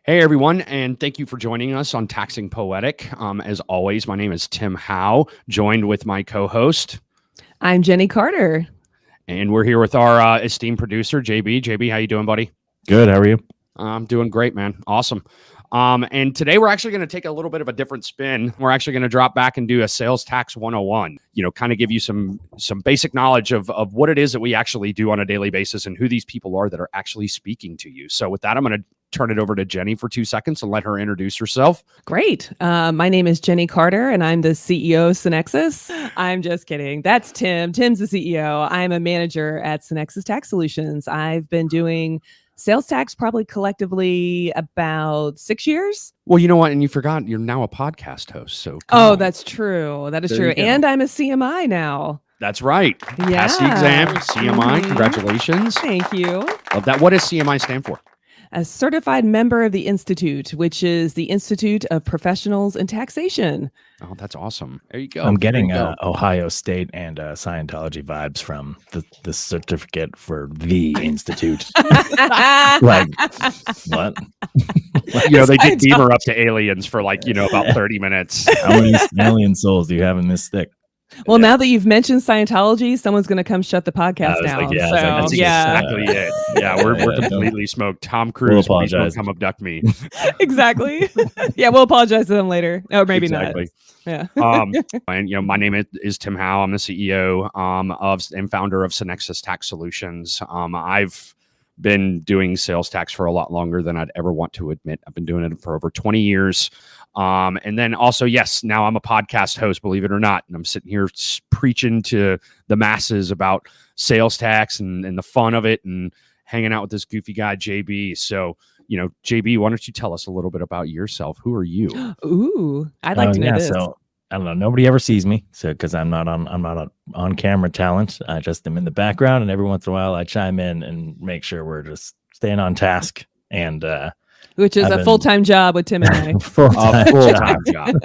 Hey, everyone, and thank you for joining us on Taxing Poetic. As always, my name is Tim Howe, joined with my co-host. I'm Jenny Carter. And we're here with our esteemed producer, JB. JB, how you doing, buddy? Good. How are you? I'm doing great, man. Awesome. And today we're actually going to take a little bit of a different spin. We're actually going to drop back and do a sales tax 101, kind of give you some basic knowledge of what it is that we actually do on a daily basis and who these people are that are actually speaking to you. So with that, I'm going to turn it over to Jenny for 2 seconds and let her introduce herself. Great. My name is Jenny Carter, and I'm the CEO of Nexus. I'm just kidding. That's Tim. Tim's the CEO. I'm a manager at Nexus Tax Solutions. I've been doing sales tax probably collectively about 6 years. Well, you know what? And you forgot you're now a podcast host. So that's true. That is There true. you go. And I'm a CMI now. That's right. Yeah. Pass the exam, CMI. Mhm. Congratulations. Thank you. Love that. What does CMI stand for? A certified member of the Institute, which is the Institute of Professionals in Taxation. Oh, that's awesome. There you go. I'm getting There you go. Ohio State and Scientology vibes from the certificate for the Institute. Like, what? They did beamer up to aliens for about 30 minutes. How many alien souls do you have in this stick? Well, now that you've mentioned Scientology, someone's going to come shut the podcast down. That's exactly it. Yeah, we're completely smoked. Tom Cruise, please don't come abduct me. Exactly. Yeah, we'll apologize to them later. Or maybe Exactly. not. Yeah. And my name is Tim Howe. I'm the CEO of and founder of Nexus Tax Solutions. I've been doing sales tax for a lot longer than I'd ever want to admit. I've been doing it for over 20 years. And then also, yes, now I'm a podcast host, believe it or not. And I'm sitting here preaching to the masses about sales tax and the fun of it and hanging out with this goofy guy, JB. So, JB, why don't you tell us a little bit about yourself? Who are you? Ooh, I'd like to know this. So I don't know. Nobody ever sees me, so because I'm not on camera talent. I just am in the background, and every once in a while I chime in and make sure we're just staying on task. And which is a full-time job with Tim and I. Full-time job.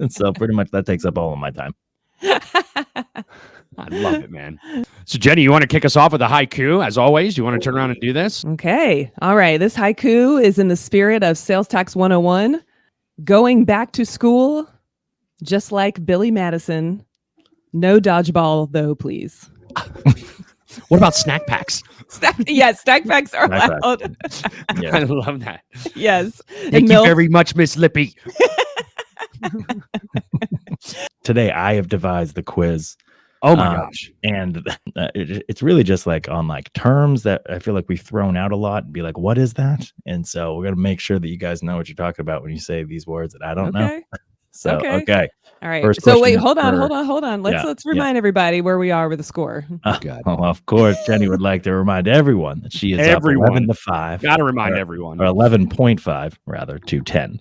So pretty much that takes up all of my time. I love it, man. So, Jenny, you want to kick us off with a haiku? As always, you want to turn around and do this? Okay. All right. This haiku is in the spirit of Sales Tax 101. Going back to school, just like Billy Madison. No dodgeball, though, please. What about snack packs? Snack packs are allowed. Yeah. I love that. Yes. Thank you very much, Miss Lippy. Today, I have devised the quiz. Oh my gosh. And it's really just like on like terms that I feel like we've thrown out a lot and be like, what is that? And so we're going to make sure that you guys know what you're talking about when you say these words that I don't know. So, okay. All right. First So wait, question hold on. Let's remind everybody where we are with the score. Well, of course, Jenny would like to remind everyone that she is up 11-5. Got to remind everyone. Or 11.5 rather to 10.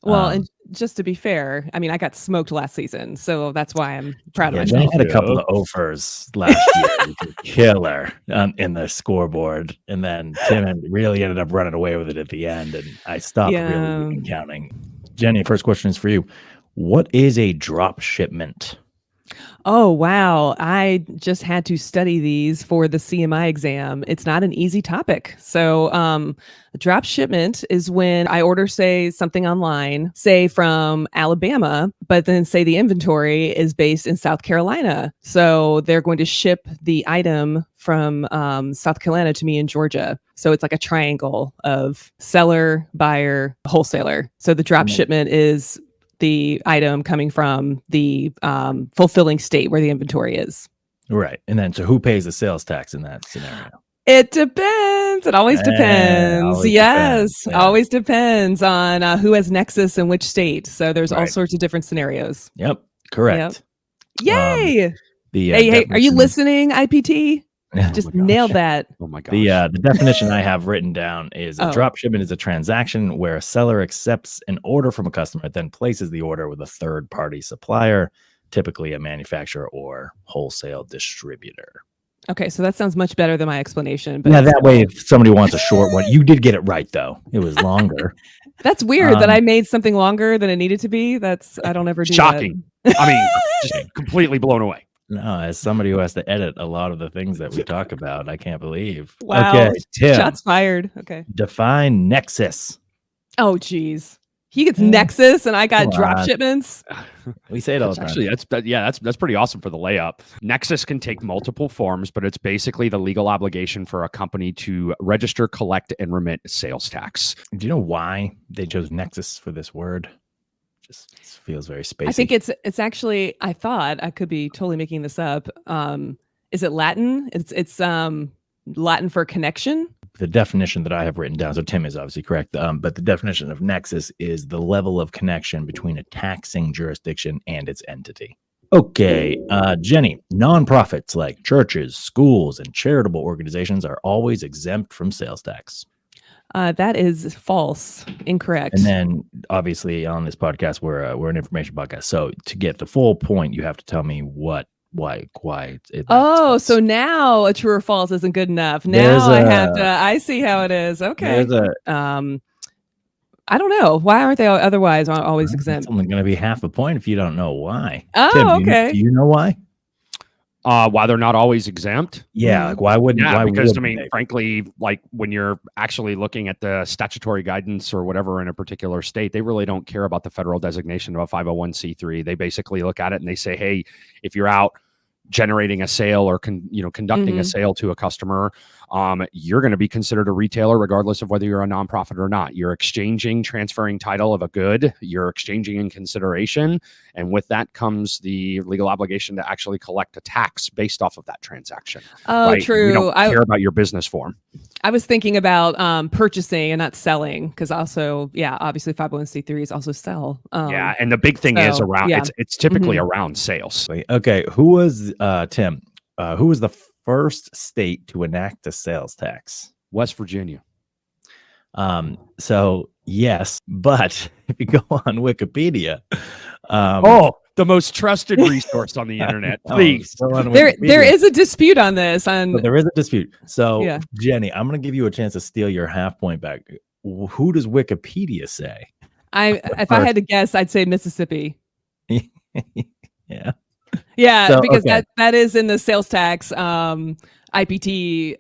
Well, and just to be fair, I mean, I got smoked last season, so that's why I'm proud of Jenny myself. had a couple of offers last year. Killer in the scoreboard. And then Tim really ended up running away with it at the end. And I stopped really counting. Jenny, first question is for you. What is a drop shipment? Oh, wow. I just had to study these for the CMI exam. It's not an easy topic. So a drop shipment is when I order, say, something online, say from Alabama, but then say the inventory is based in South Carolina. So they're going to ship the item from South Carolina to me in Georgia. So it's like a triangle of seller, buyer, wholesaler. So the drop shipment is the item coming from the fulfilling state where the inventory is. Right. And then, so who pays the sales tax in that scenario? It depends. It always depends. Always depends on who has nexus in which state. So there's all sorts of different scenarios. Yep. Correct. Yay. Hey, are you listening, IPT? Just nailed that. Oh my gosh. The definition I have written down is a drop shipment is a transaction where a seller accepts an order from a customer, then places the order with a third party supplier, typically a manufacturer or wholesale distributor. Okay, so that sounds much better than my explanation. But yeah, that way, if somebody wants a short one, you did get it right, though. It was longer. That's weird that I made something longer than it needed to be. I don't ever do shocking. that. I mean, just completely blown away. No, as somebody who has to edit a lot of the things that we talk about, I can't believe. Wow. Okay, Tim, Shots fired. Okay. define nexus. Oh, geez. He gets nexus and I got Come drop on. shipments. We say it all the time. Actually, that's pretty awesome for the layup. Nexus can take multiple forms, but it's basically the legal obligation for a company to register, collect, and remit sales tax. Do you know why they chose nexus for this word? Just feels very spacey. I think it's actually, I thought, I could be totally making this up. Is it Latin? It's Latin for connection. The definition that I have written down, so Tim is obviously correct, but the definition of nexus is the level of connection between a taxing jurisdiction and its entity. Okay, Jenny, nonprofits like churches, schools, and charitable organizations are always exempt from sales tax. That is false, incorrect. And then, obviously, on this podcast, we're an information podcast. So to get the full point, you have to tell me why. So now a true or false isn't good enough. Now I see how it is. Okay. I don't know. Why aren't they otherwise always exempt? It's only going to be half a point if you don't know why. Oh, Tim, okay. Do you know why? Why they're not always exempt? Yeah, like why wouldn't? Yeah, why because wouldn't they? frankly, like when you're actually looking at the statutory guidance or whatever in a particular state, they really don't care about the federal designation of a 501c3. They basically look at it and they say, hey, if you're out generating a sale or conducting a sale to a customer, you're going to be considered a retailer regardless of whether you're a nonprofit or not. You're exchanging, transferring title of a good, you're exchanging in consideration, and with that comes the legal obligation to actually collect a tax based off of that transaction. Oh, right? true. We don't care about your business form. I was thinking about purchasing and not selling, because also, obviously 501c3s also sell. And the big thing is around it's typically around sales. Okay, who was Tim? Who was the first state to enact a sales tax? West Virginia. So yes, but if you go on Wikipedia, the most trusted resource on the internet, please. There is a dispute on this. But there is a dispute. So Jenny, I'm going to give you a chance to steal your half point back. Who does Wikipedia say? If I had to guess, I'd say Mississippi. Yeah. Yeah, so, because that is in the sales tax IPT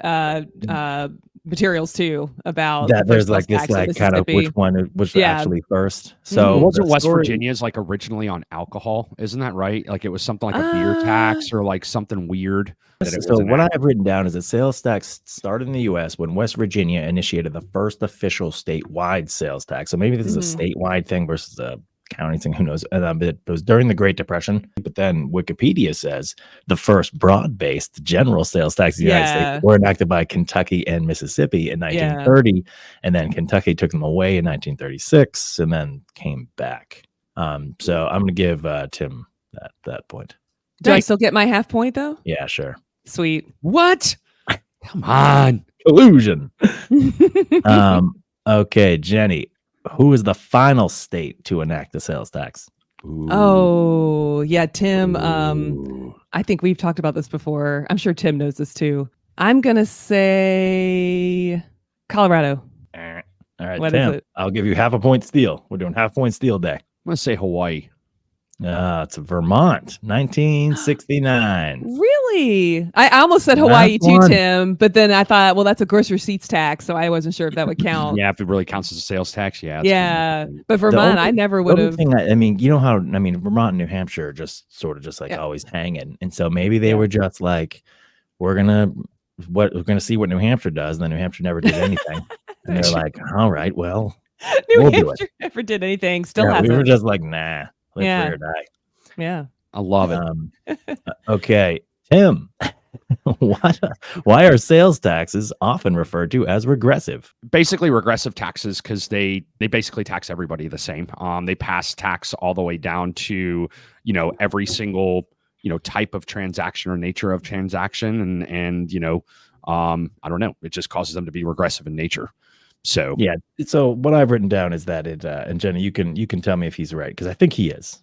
materials too, about that there's like this kind of which one was actually first. So wasn't West Virginia's like originally on alcohol? Isn't that right? Like it was something like a beer tax or like something weird. So what I have written down is that sales tax started in the U.S. when West Virginia initiated the first official statewide sales tax. So maybe this is a statewide thing versus a county thing, who knows? It was during the Great Depression, but then Wikipedia says the first broad-based general sales tax in the United States were enacted by Kentucky and Mississippi in 1930, and then Kentucky took them away in 1936, and then came back. So I'm going to give Tim that point. Do I still get my half point though? Yeah, sure. Sweet. What? Come on, collusion. Okay, Jenny. Who is the final state to enact the sales tax? Ooh. Oh, yeah, Tim. I think we've talked about this before. I'm sure Tim knows this too. I'm going to say Colorado. All right, what Tim, is it? I'll give you half a point steal. We're doing half point steal day. I'm going to say Hawaii. It's Vermont, 1969. Really? I almost said Hawaii too, Tim, but then I thought, well, that's a gross receipts tax, so I wasn't sure if that would count. Yeah, if it really counts as a sales tax, yeah. But Vermont, I never would have. You know how, Vermont and New Hampshire are just sort of just like always hanging. And so maybe they were just like, we're going to see what New Hampshire does. And then New Hampshire never did anything. And they're like, all right, well, New Hampshire never did anything. Still hasn't. We were just like, nah. Live free or die. Yeah. I love it. Okay. Tim, why are sales taxes often referred to as regressive? Basically regressive taxes because they basically tax everybody the same. They pass tax all the way down to, every single, type of transaction or nature of transaction. And I don't know, it just causes them to be regressive in nature. So yeah. So what I've written down is that it, and Jenny, you can tell me if he's right, because I think he is.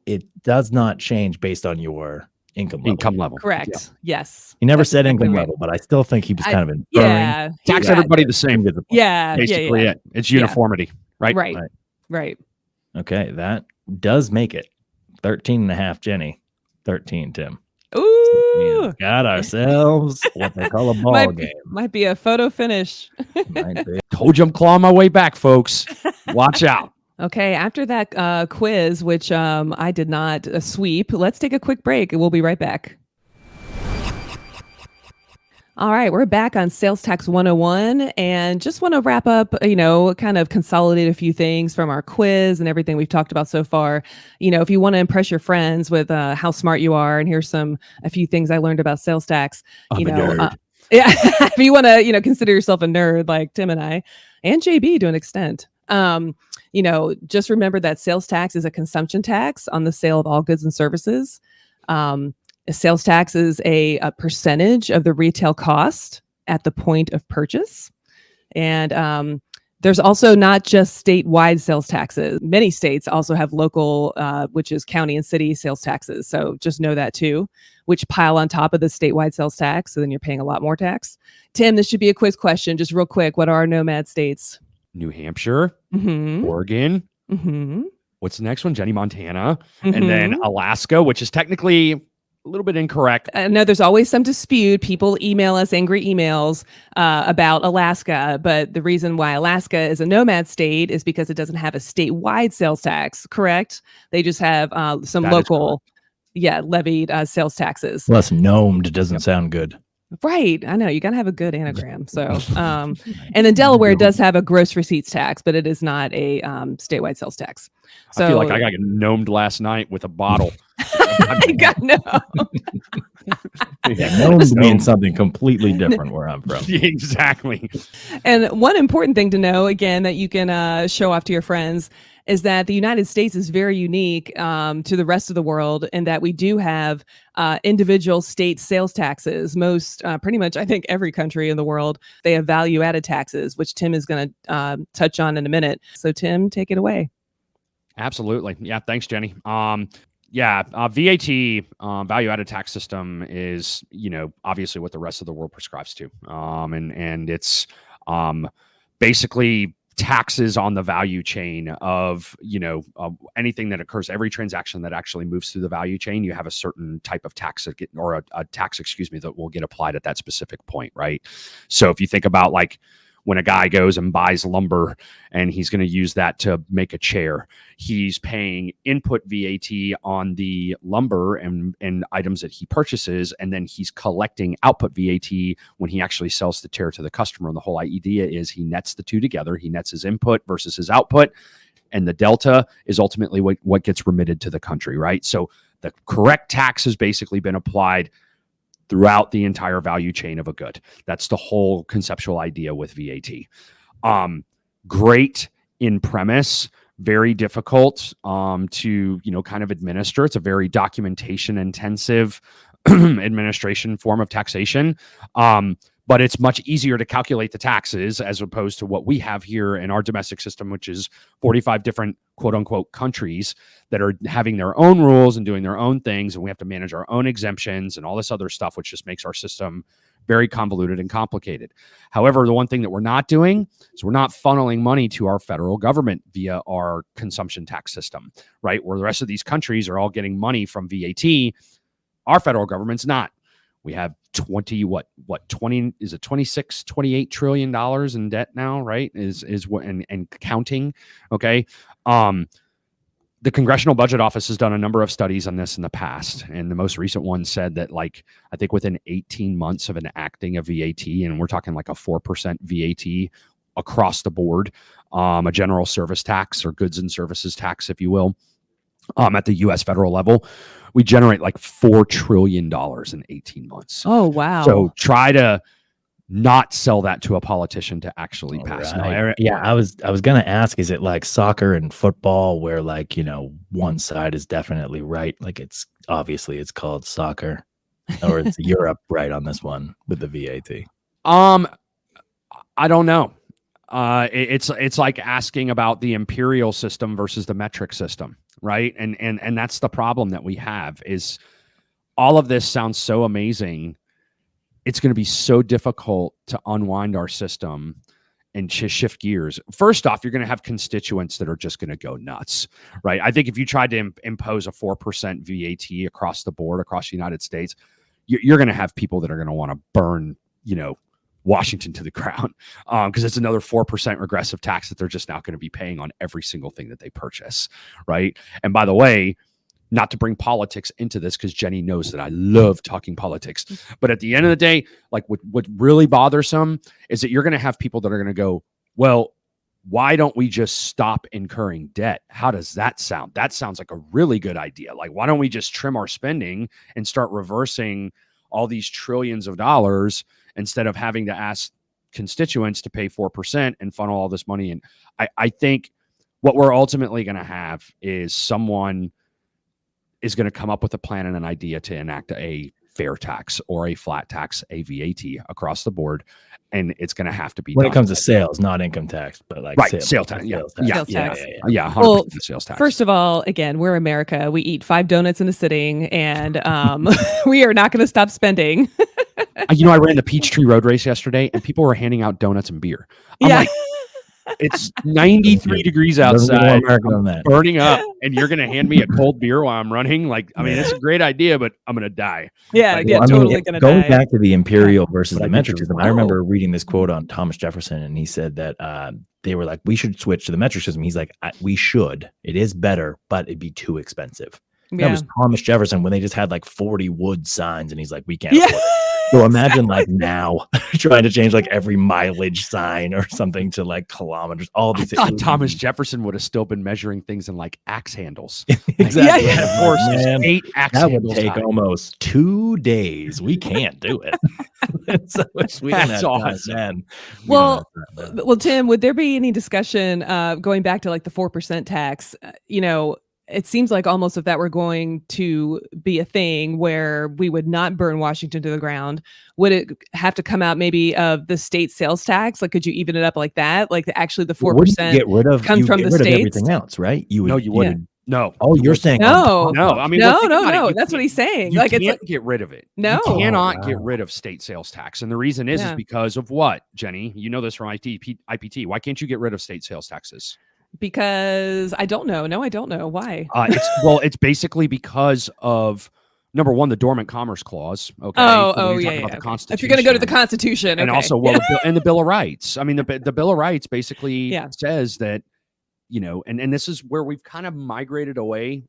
It does not change based on your income level. Correct. Yeah. Yes. He never said income level, but I still think he was kind of inferring. Yeah. Tax everybody the same. Yeah. Basically it. It's uniformity, right? Right. Okay. That does make it 13.5, Jenny. 13, Tim. Ooh, Got ourselves what they call a ball game. Might be a photo finish. Might be. Told you I'm clawing my way back, folks. Watch out. Okay, after that quiz, which I did not sweep, let's take a quick break and we'll be right back. All right, we're back on Sales Tax 101 and just want to wrap up, kind of consolidate a few things from our quiz and everything we've talked about so far. If you want to impress your friends with how smart you are, and here's a few things I learned about sales tax. I'm a nerd. Yeah, if you want to, consider yourself a nerd like Tim and I, and JB to an extent. Just remember that sales tax is a consumption tax on the sale of all goods and services. A sales tax is a percentage of the retail cost at the point of purchase. And there's also not just statewide sales taxes. Many states also have local, which is county and city sales taxes. So just know that too, which pile on top of the statewide sales tax. So then you're paying a lot more tax. Tim, this should be a quiz question. Just real quick. What are our nomad states? New Hampshire, Oregon. What's the next one? Jenny, Montana. And then Alaska, which is technically a little bit incorrect. No, there's always some dispute. People email us angry emails about Alaska, but the reason why Alaska is a nomad state is because it doesn't have a statewide sales tax, correct? They just have some local, levied sales taxes. Less gnomed doesn't sound good. Right. I know. You got to have a good anagram. So, and then Delaware does have a gross receipts tax, but it is not a statewide sales tax. So I feel like I got gnomed last night with a bottle. I got no. Gnomes mean something completely different where I'm from. Exactly. And one important thing to know, again, that you can show off to your friends is that the United States is very unique to the rest of the world in that we do have individual state sales taxes. Most, pretty much, I think every country in the world, they have value-added taxes, which Tim is going to touch on in a minute. So Tim, take it away. Absolutely. Yeah. Thanks, Jenny. VAT, value-added tax system is, obviously what the rest of the world prescribes to. And it's basically taxes on the value chain of, anything that occurs, every transaction that actually moves through the value chain, you have a certain type of tax or a tax, that will get applied at that specific point, right? So if you think about like when a guy goes and buys lumber and he's going to use that to make a chair, he's paying input VAT on the lumber and items that he purchases, and then he's collecting output VAT when he actually sells the chair to the customer. And the whole idea is he nets the two together. He nets his input versus his output, and the delta is ultimately what gets remitted to the country, right? So the correct tax has basically been applied throughout the entire value chain of a good. That's the whole conceptual idea with VAT. Great in premise, very difficult to, kind of administer. It's a very documentation intensive administration form of taxation. But it's much easier to calculate the taxes as opposed to what we have here in our domestic system, which is 45 different quote unquote countries that are having their own rules and doing their own things. And we have to manage our own exemptions and all this other stuff, which just makes our system very convoluted and complicated. However, the one thing that we're not doing is we're not funneling money to our federal government via our consumption tax system, right? Where the rest of these countries are all getting money from VAT. Our federal government's not. We have 26, 28 trillion dollars in debt now, right? Is what and counting. Okay. The Congressional Budget Office has done a number of studies on this in the past. And the most recent one said that I think within 18 months of enacting a VAT, and we're talking like a 4% VAT across the board, a general service tax or goods and services tax, if you will, at the US federal level, we generate like $4 trillion in 18 months. Oh, wow. So try to not sell that to a politician to actually pass. Right. No, I was going to ask, is it like soccer and football where one side is definitely right? Like it's called soccer, or it's Europe right on this one with the VAT? I don't know. It's like asking about the imperial system versus the metric system. Right. And that's the problem that we have is all of this sounds so amazing. It's going to be so difficult to unwind our system and shift gears. First off, you're going to have constituents that are just going to go nuts, right? I think if you tried to impose a 4% VAT across the board, across the United States, you're going to have people that are going to want to burn, Washington to the ground, because it's another 4% regressive tax that they're just now going to be paying on every single thing that they purchase, right? And by the way, not to bring politics into this, because Jenny knows that I love talking politics, but at the end of the day, like what really bothersome is that you're going to have people that are going to go, well, why don't we just stop incurring debt? How does that sound? That sounds like a really good idea. Like, why don't we just trim our spending and start reversing all these trillions of dollars instead of having to ask constituents to pay 4% and funnel all this money in? I think what we're ultimately going to have is someone is going to come up with a plan and an idea to enact a fair tax or a flat tax, a VAT across the board. And it's going to have to be when done. it comes to sales, not income tax, but like sales tax. Yeah. Sales tax. 100% Well, sales tax. First of all, again, we're America. We eat 5 donuts in a sitting, and we are not going to stop spending. I ran the Peachtree Road Race yesterday, and people were handing out donuts and beer. I'm like, it's 93 degrees outside, I'm burning up, and you're going to hand me a cold beer while I'm running? Like, I mean, it's a great idea, but I'm going to die. Yeah, totally going to die. Going back to the imperial versus the metric system, I remember reading this quote on Thomas Jefferson, and he said that they were like, we should switch to the metric system. He's like, we should. It is better, but it'd be too expensive. That was Thomas Jefferson when they just had like 40 wood signs, and he's like, we can't afford it. So imagine like now trying to change like every mileage sign or something to like kilometers, all these things. Thomas Jefferson would have still been measuring things in like axe handles. Exactly. Yeah. Of course, 8 axe that handles. Would take almost 2 days. We can't do it. So that's awesome. Well, Tim, would there be any discussion going back to like the 4% tax? It seems like almost if that were going to be a thing where we would not burn Washington to the ground, would it have to come out maybe of the state sales tax? Like, could you even it up like that? Like, actually, the 4% get rid of comes from the states. Everything else, right? You wouldn't. No. Oh, you're saying no? I mean, no. That's what he's saying. You can't get rid of it. No, you cannot get rid of state sales tax, and the reason is because of what, Jenny? You know this from IPT. Why can't you get rid of state sales taxes? Because I don't know. No, I don't know why. It's basically because of number one, the Dormant Commerce Clause. Okay. If you're going to go to the Constitution, and also the Bill of Rights. I mean, the Bill of Rights basically says that, and this is where we've kind of migrated away.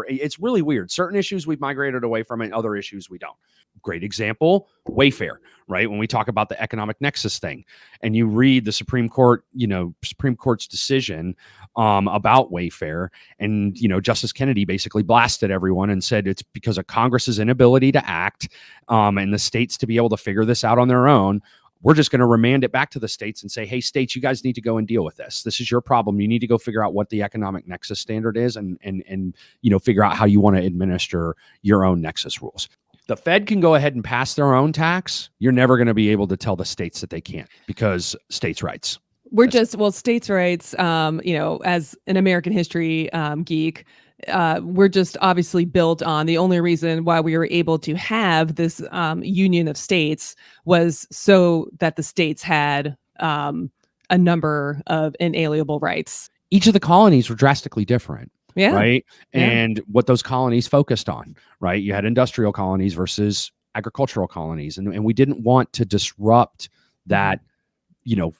It's really weird. Certain issues we've migrated away from, and other issues we don't. Great example, Wayfair, right? When we talk about the economic nexus thing, and you read the Supreme Court's decision about Wayfair, and Justice Kennedy basically blasted everyone and said it's because of Congress's inability to act, and the states to be able to figure this out on their own. We're just going to remand it back to the states and say, hey, states, you guys need to go and deal with this. This is your problem. You need to go figure out what the economic nexus standard is and figure out how you want to administer your own nexus rules. The Fed can go ahead and pass their own tax. You're never going to be able to tell the states that they can't, because states' rights. States' rights, as an American history geek, we're just obviously built on the only reason why we were able to have this union of states was so that the states had a number of inalienable rights. Each of the colonies were drastically different. Yeah. Right. Yeah. And what those colonies focused on, right? You had industrial colonies versus agricultural colonies. And we didn't want to disrupt that,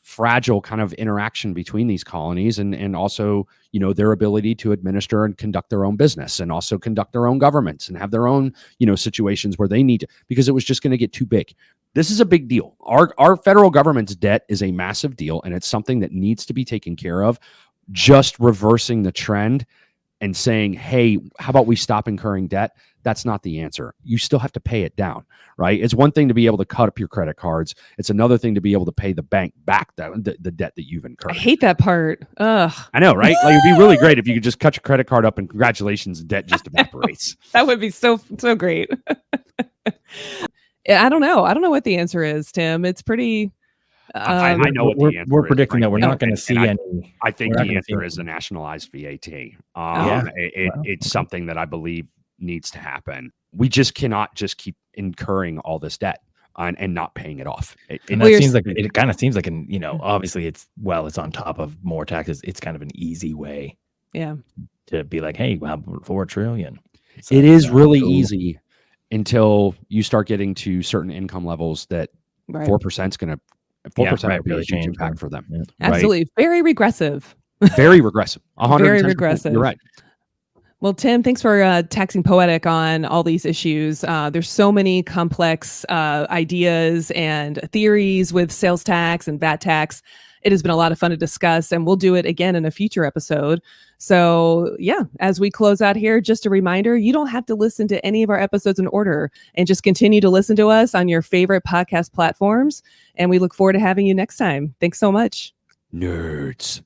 fragile kind of interaction between these colonies and also, their ability to administer and conduct their own business and also conduct their own governments and have their own, situations where they need to, because it was just going to get too big. This is a big deal. Our federal government's debt is a massive deal, and it's something that needs to be taken care of. Just reversing the trend and saying, hey, how about we stop incurring debt? That's not the answer. You still have to pay it down, right? It's one thing to be able to cut up your credit cards. It's another thing to be able to pay the bank back the debt that you've incurred. I hate that part. Ugh. I know, right? Like, it'd be really great if you could just cut your credit card up and congratulations, debt just evaporates. That would be so great. I don't know. I don't know what the answer is, Tim. It's pretty... I know what the answer we're predicting that we're not going to see any. I think the answer is a nationalized VAT. It's something that I believe needs to happen. We just cannot just keep incurring all this debt. and not paying it off. And that seems like it kind of seems like obviously it's on top of more taxes. It's kind of an easy way. Yeah. To be like, hey, well, 4 trillion. So, it is really easy until you start getting to certain income levels that 4% is going to 4% will be a huge impact for them. Yeah. Absolutely. Right? Very regressive. Very regressive. 110%. Very regressive. You're right. Well, Tim, thanks for Taxing Poetic on all these issues. There's so many complex ideas and theories with sales tax and VAT tax. It has been a lot of fun to discuss, and we'll do it again in a future episode. So yeah, as we close out here, just a reminder, you don't have to listen to any of our episodes in order, and just continue to listen to us on your favorite podcast platforms. And we look forward to having you next time. Thanks so much. Nerds.